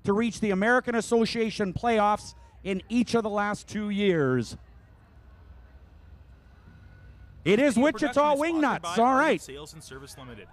to reach the American Association playoffs in each of the last 2 years. It is Wichita Wingnuts. All right. Sales and Service Limited.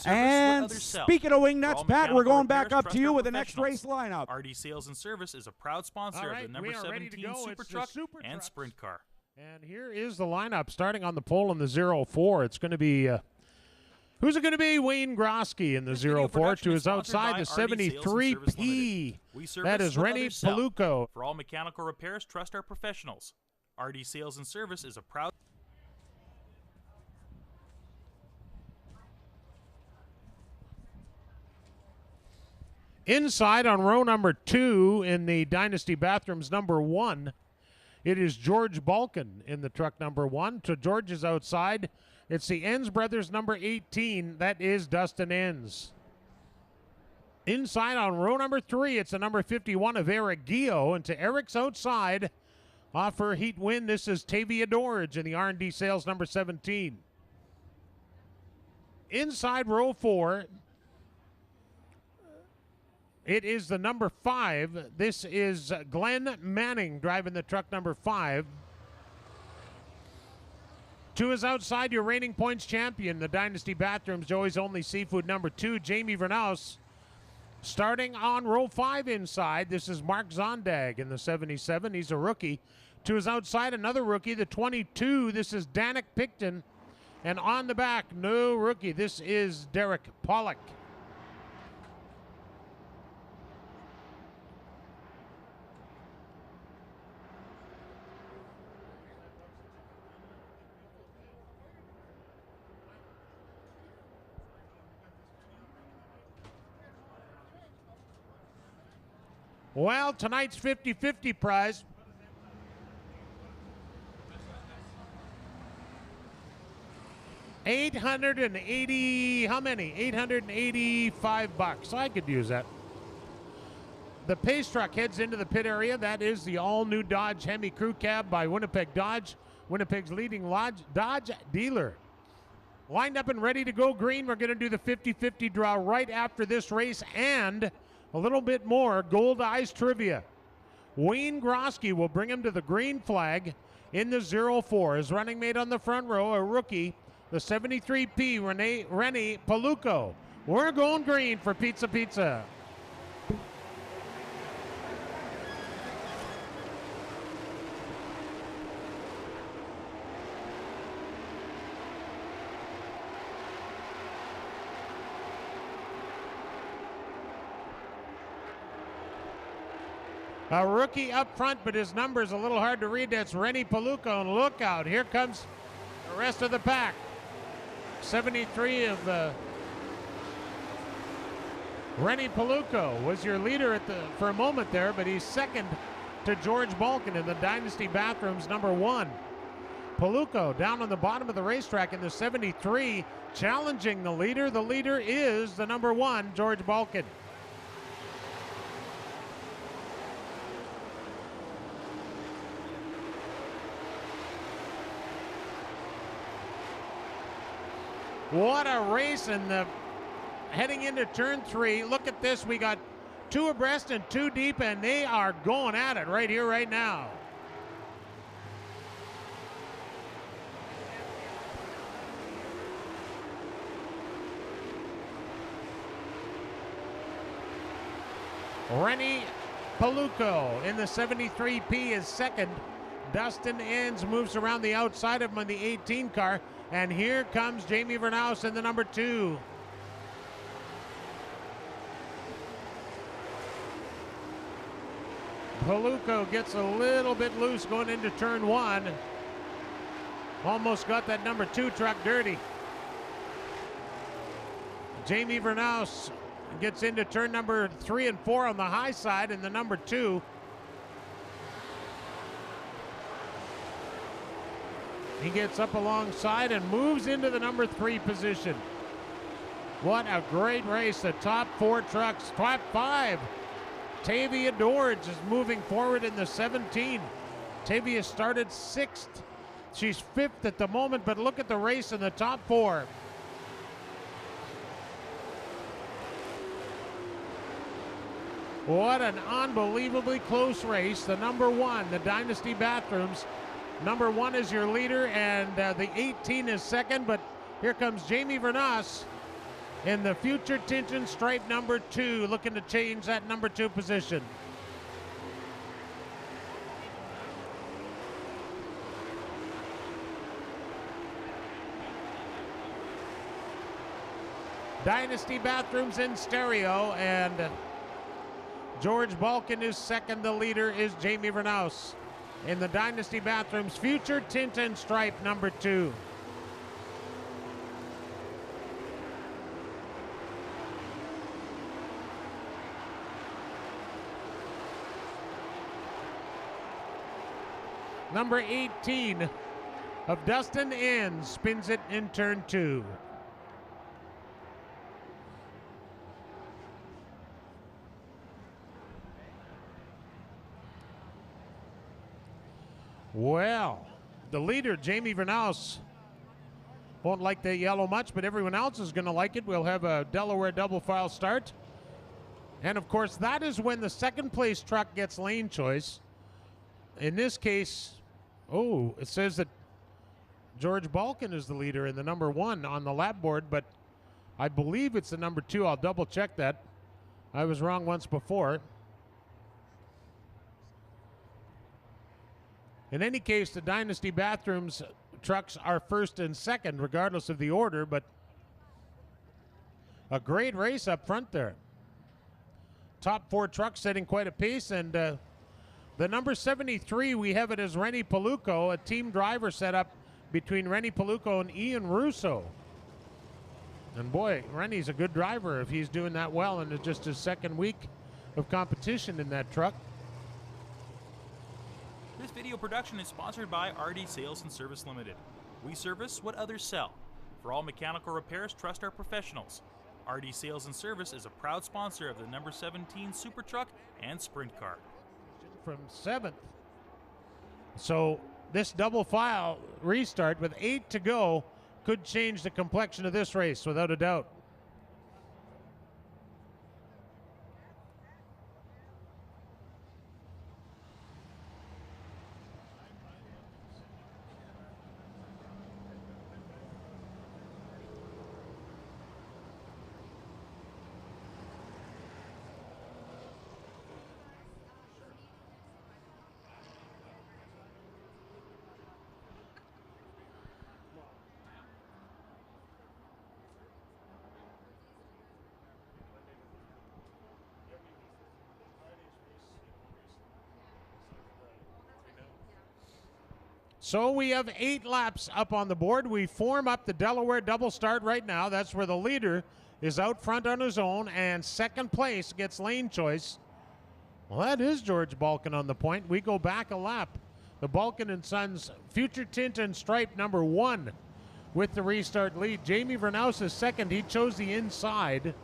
And speaking of Wingnuts, Pat, we're going back up to you with the next race lineup. RD Sales and Service is a proud sponsor of the number 17 Super Truck and Sprint Car. And here is the lineup starting on the pole in the 04. It's going to be, who's it going to be? Wayne Grosky in the 04 to his outside, the 73P. That is Rennie Paluco. For all mechanical repairs, trust our professionals. RD Sales and Service is a proud... Inside on row number 2 in the Dynasty Bathrooms number 1, it is George Balkin in the truck number 1. To George's outside, it's the Enns brothers number 18. That is Dustin Enns. Inside on row number 3, it's the number 51 of Eric Gio. And to Eric's outside, off for heat win, this is Tavia Dorge in the R&D Sales number 17. Inside row 4, it is the number 5. This is Glenn Manning driving the truck number 5. To his outside, your reigning points champion, the Dynasty Bathrooms, Joey's Only Seafood number 2, Jamie Vernaus. Starting on row 5 inside, this is Mark Zondag in the 77. He's a rookie. To his outside, another rookie, the 22. This is Danik Picton. And on the back, no rookie. This is Derek Pollock. Well, tonight's 50-50 prize. $880, how many? $885. I could use that. The pace truck heads into the pit area. That is the all-new Dodge Hemi Crew Cab by Winnipeg Dodge, Winnipeg's leading Dodge dealer. Lined up and ready to go green. We're going to do the 50-50 draw right after this race, and a little bit more Gold Eyes trivia. Wayne Grosky will bring him to the green flag in the 04. His running mate on the front row, a rookie, the 73P, Rennie Paluco. We're going green for Pizza Pizza. A rookie up front, but his number's a little hard to read. That's Rennie Paluco, and look out. Here comes the rest of the pack. 73 of Rennie Paluco was your leader for a moment there, but he's second to George Balkin in the Dynasty Bathrooms number 1. Paluco down on the bottom of the racetrack in the 73, challenging the leader. The leader is the number 1, George Balkin. What a race, and heading into turn 3. Look at this. We got 2 abreast and 2 deep, and they are going at it right here, right now. Rennie Paluco in the 73P is second. Dustin Enns moves around the outside of him on the 18 car. And here comes Jamie Vernaus in the number 2. Paluco gets a little bit loose going into turn 1. Almost got that number 2 truck dirty. Jamie Vernaus gets into turn number 3 and 4 on the high side in the number 2. He gets up alongside and moves into the number 3 position. What a great race. The top 4 trucks, top 5. Tavia Dorge is moving forward in the 17. Tavia started 6th. She's 5th at the moment, but look at the race in the top 4. What an unbelievably close race. The number one, the Dynasty Bathrooms. Number one is your leader, and the 18 is second, but here comes Jamie Vernas in the Future Tint and Stripe number 2, looking to change that number 2 position. Dynasty Bathrooms in stereo, and George Balkan is second. The leader is Jamie Vernaus in the Dynasty Bathrooms Future Tint and Stripe number 2. Number 18 of Dustin Enns spins it in turn 2. Well, the leader, Jamie Vernaus, won't like the yellow much, but everyone else is going to like it. We'll have a Delaware double file start. And of course, that is when the second place truck gets lane choice. In this case, it says that George Balkan is the leader in the number 1 on the lap board, but I believe it's the number 2. I'll double check that. I was wrong once before. In any case, the Dynasty Bathrooms trucks are first and second, regardless of the order, but a great race up front there. Top 4 trucks setting quite a pace, and the number 73, we have it as Rennie Paluco, a team driver setup between Rennie Paluco and Ian Russo. And boy, Rennie's a good driver if he's doing that well in just his second week of competition in that truck. This video production is sponsored by RD Sales and Service Limited. We service what others sell. For all mechanical repairs, trust our professionals. RD Sales and Service is a proud sponsor of the number 17 Super Truck and Sprint Car. From 7th. So this double file restart with 8 to go could change the complexion of this race without a doubt. So we have 8 laps up on the board. We form up the Delaware double start right now. That's where the leader is out front on his own, and second place gets lane choice. Well, that is George Balkan on the point. We go back a lap. The Balkan and Sons Future Tint and Stripe number 1 with the restart lead. Jamie Vernaus is second. He chose the inside.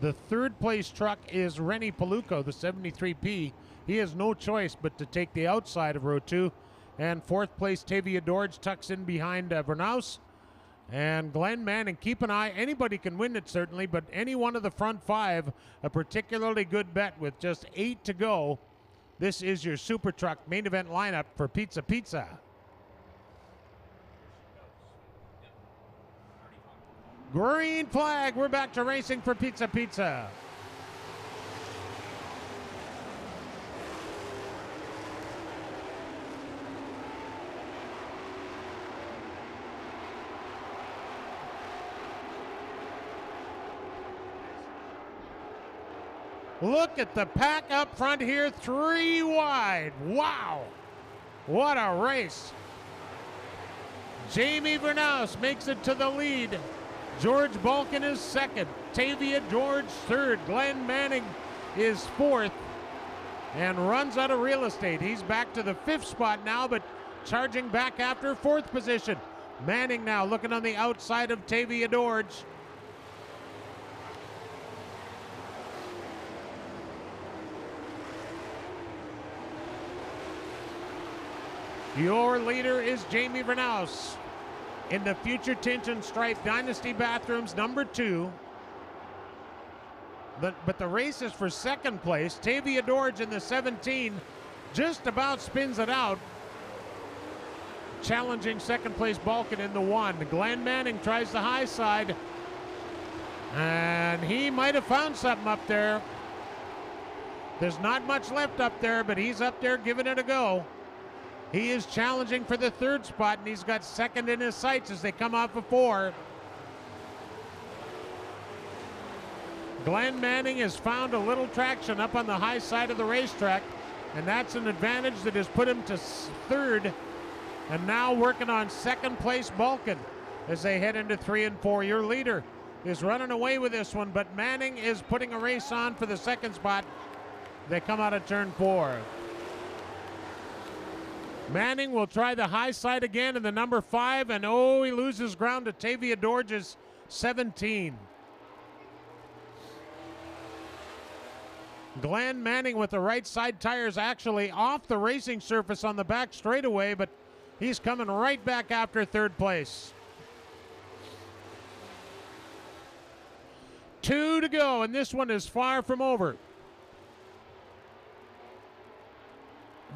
The third place truck is Rennie Paluco, the 73P. He has no choice but to take the outside of row 2. And fourth place, Tavia Dorge tucks in behind Vernaus. And Glenn Manning, keep an eye. Anybody can win it, certainly, but any one of the front 5, a particularly good bet with just 8 to go. This is your Super Truck main event lineup for Pizza Pizza. Green flag. We're back to racing for Pizza Pizza. Look at the pack up front here, 3 wide. Wow, what a race. Jamie Vernaus makes it to the lead. George Balkan is second. Tavia George third. Glenn Manning is fourth and runs out of real estate. He's back to the 5th spot now, but charging back after 4th position. Manning now looking on the outside of Tavia George. Your leader is Jamie Vernaus in the Future Tint and Stripe Dynasty Bathrooms number 2. But the race is for second place. Tavia Dorge in the 17 just about spins it out, challenging second place Balkan in the 1. Glenn Manning tries the high side, and he might have found something up there. There's not much left up there, but he's up there giving it a go. He is challenging for the 3rd spot, and he's got second in his sights as they come off of 4. Glenn Manning has found a little traction up on the high side of the racetrack, and that's an advantage that has put him to 3rd, and now working on second place Balkan as they head into 3 and 4. Your leader is running away with this one, but Manning is putting a race on for the 2nd spot. They come out of turn 4. Manning will try the high side again in the number 5, and oh, he loses ground to Tavia Dorge's 17. Glenn Manning with the right side tires actually off the racing surface on the back straightaway, but he's coming right back after 3rd place. 2 to go, and this one is far from over.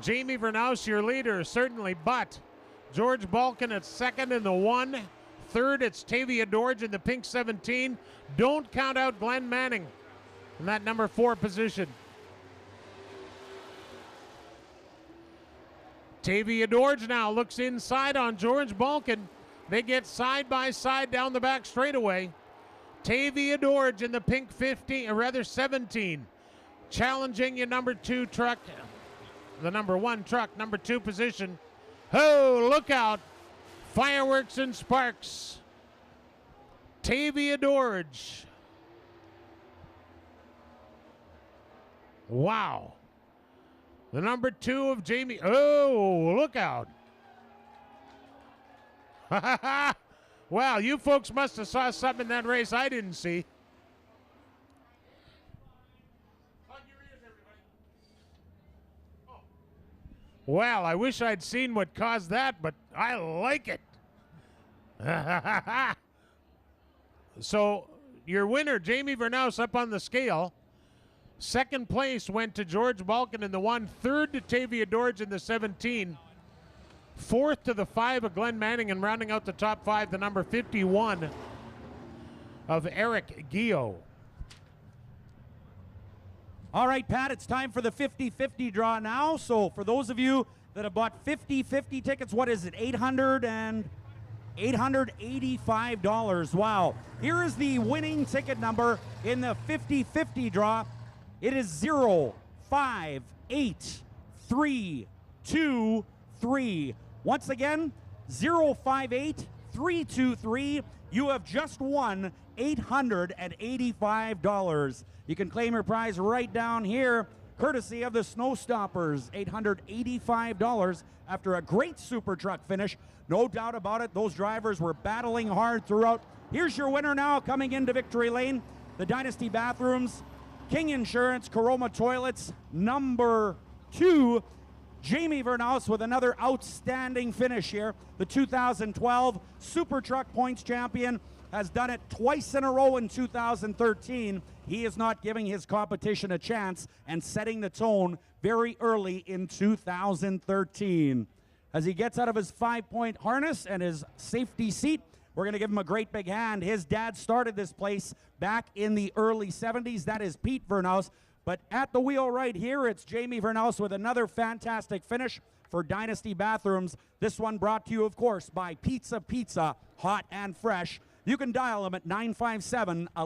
Jamie Vernaus, your leader, certainly, but George Balkan at 2nd in the 1. 3rd, it's Tavia Dorge in the pink 17. Don't count out Glenn Manning in that number 4 position. Tavia Dorge now looks inside on George Balkan. They get side by side down the back straightaway. Tavia Dorge in the pink 15, or rather 17, challenging your number 2 truck, the number 1 truck, number 2 position. Oh, look out. Fireworks and sparks. Tavia Dorge. Wow. The number 2 of Jamie. Oh, look out. Wow, you folks must have saw something in that race I didn't see. Well, I wish I'd seen what caused that, but I like it. So, your winner, Jamie Vernaus, up on the scale. 2nd place went to George Balkan in the 1. 3rd to Tavia Dorge in the 17. 4th to the 5 of Glenn Manning, and rounding out the top 5, the number 51 of Eric Gio. All right, Pat, it's time for the 50-50 draw now. So for those of you that have bought 50-50 tickets, what is it, $885. Wow. Here is the winning ticket number in the 50-50 draw. It is 058323. Once again, 058323. You have just won $885. You can claim your prize right down here, courtesy of the Snow Stoppers. $885 after a great super truck finish. No doubt about it, those drivers were battling hard throughout. Here's your winner now, coming into victory lane. The Dynasty Bathrooms, King Insurance, Coroma Toilets, number 2. Jamie Vernaus with another outstanding finish here. The 2012 Super Truck Points Champion has done it twice in a row in 2013. He is not giving his competition a chance and setting the tone very early in 2013. As he gets out of his 5-point harness and his safety seat, we're going to give him a great big hand. His dad started this place back in the early 70s. That is Pete Vernaus. But at the wheel right here, it's Jamie Vernaus with another fantastic finish for Dynasty Bathrooms. This one brought to you, of course, by Pizza, hot and fresh. You can dial them at 957-1111. What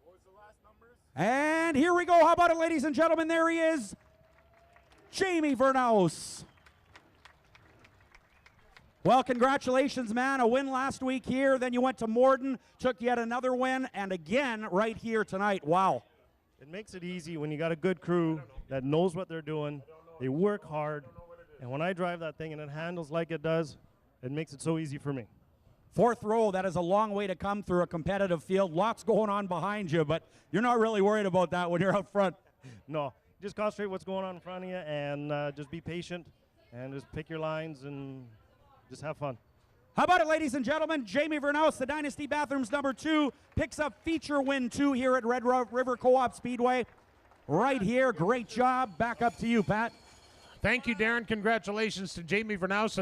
was the last numbers? And here we go. How about it, ladies and gentlemen? There he is, Jamie Vernaus. Well, congratulations, man. A win last week here. Then you went to Morden, took yet another win, and again right here tonight. Wow. It makes it easy when you got a good crew that knows what they're doing. They work hard. And when I drive that thing and it handles like it does, it makes it so easy for me. 4th row, that is a long way to come through a competitive field. Lots going on behind you, but you're not really worried about that when you're out front. No, just concentrate what's going on in front of you and just be patient and just pick your lines and just have fun. How about it, ladies and gentlemen? Jamie Vernaus, the Dynasty Bathrooms #2, picks up feature win 2 here at Red River Co-op Speedway. Right here, great job. Back up to you, Pat. Thank you, Darren. Congratulations to Jamie Vernaus.